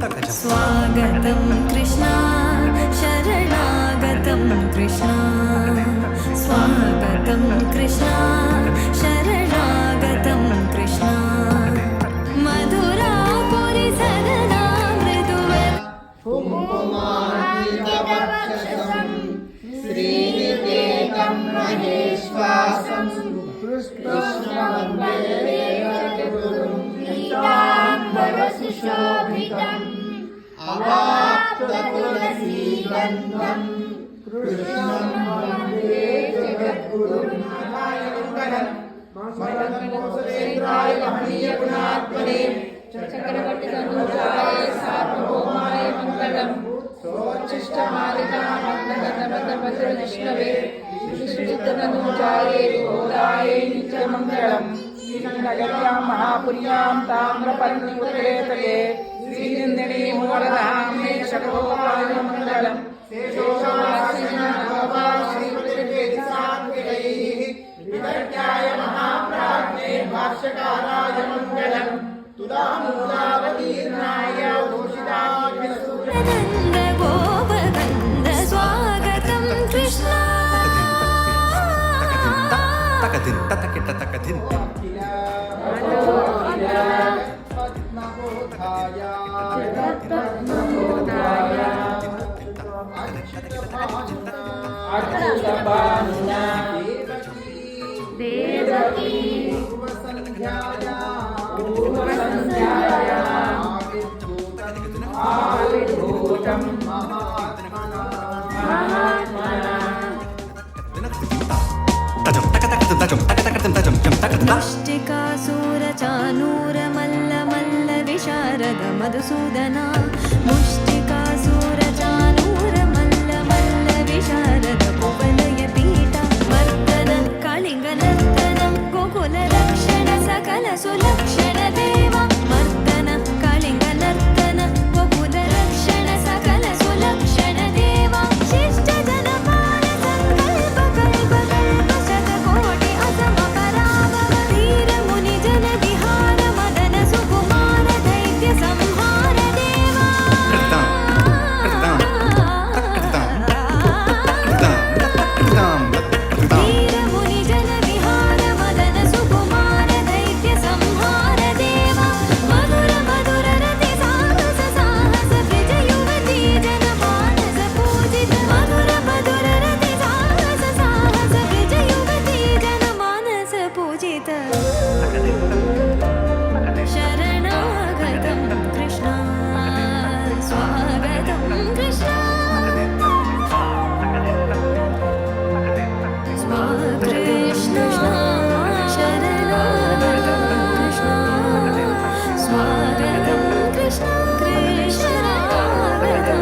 स्वागतं कृष्णा शरणागतं कृष्णा स्वागतं कृष्णा शरणागतं कृष्णा मधुरापुरि सदना मृदुवत् श्रीनिकेतं महेश्वासं कृष्णवन्दे अवाप्ततुलसीगन्धं कृष्णं वन्दे जगद्गुरुं मङ्गलमोसलेन्द्राय महनीयगुणात्मने चक्रवर्तितनूजाय सार्वभौमाय मङ्गलम् सोच्छिष्टमालिकामन्दगतवतपतिर्विष्णवे विष्णुचित्ततनूजाय गोदाय नित्यमङ्गलम् श्रीरङ्गगर्यां महापुर्यां ताम्रपर्णिपुत्रे तटे श्रीनिन्दिनी मूलधाम मे शतकोपाय मङ्गलम् विदर्त्याय महाप्राज्ञे भाष्यकाराय मङ्गलम् तुलामूलावतीर्णाय नन्द गोपकन्द स्वागतं कृष्णा तकदिन ततकिट तकदिन देवकी आविर्भूतं मुष्टिकासुरचानूरमल्ल विशारद मधुसूदना मुष्टिकासुरचानूरमल्ल विशारद कुवलय पीठ मर्दन कलिङ्गनर्तन गोकुलरक्षण सकल सुलक्षण देव मर्दन कलिङ्गनर्तन गोकुलरक्षण सकल सुलक्षण देव शिष्ट जनपाल संकल्प कल्प कल्प शतकोटि असम पराभव वीर मुनि जन विहार मदन सुकुमार दैत्य संहार देवा वीर मुनि जन विहार मदन सुकुमार दैत्य संहार देवा मधुर मधुर रति साहस साहस ब्रज युवती जन मानस पूजित मधुर मधुर रति साहस साहस ब्रज युवती जन मानस पूजित शरणागतं कृष्णा स्वागतं कृष्णा कृष्ण शरणागतं कृष्णा स्वागतं कृष्ण कृष्णागतं